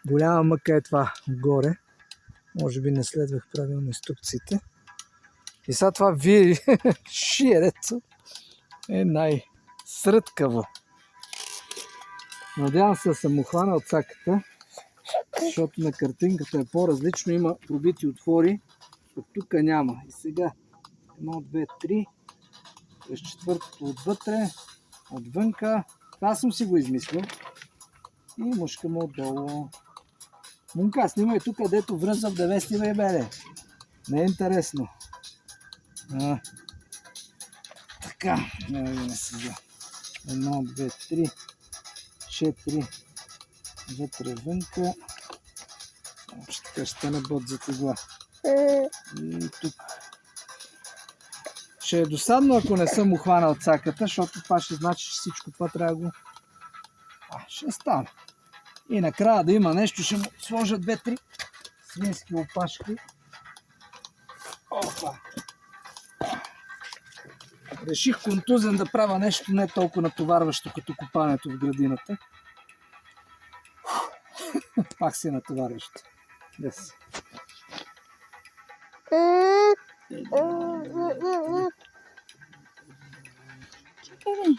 Голяма мъка е това горе. Може би не следвах правилно инструкциите. И сега това вие шиерето е най-сръткаво. Надявам се да съм ухванал цаката, защото на картинката е по-различно. Има пробити отвори, а тук няма. И сега 1, 2, 3, през четвъртото отвътре, отвънка. Това съм си го измислил. И мушкаме отдолу. Мунка, снимай тук, където връзва в 90 бе. Не е интересно. Така, не видим сега. 1, 2, 3, 4, вътре, вънка. Така ще стане бот за тегла. И тук. Ще е досадно, ако не съм ухванал цаката, защото това ще значи, че всичко това трябва да го... ще стане. И накрая да има нещо, ще му сложа 2-3 свински опашки. Опа! Реших контузен да правя нещо не толкова натоварващо, като копането в градината. Пак си натоварващо. Yes. Чакай.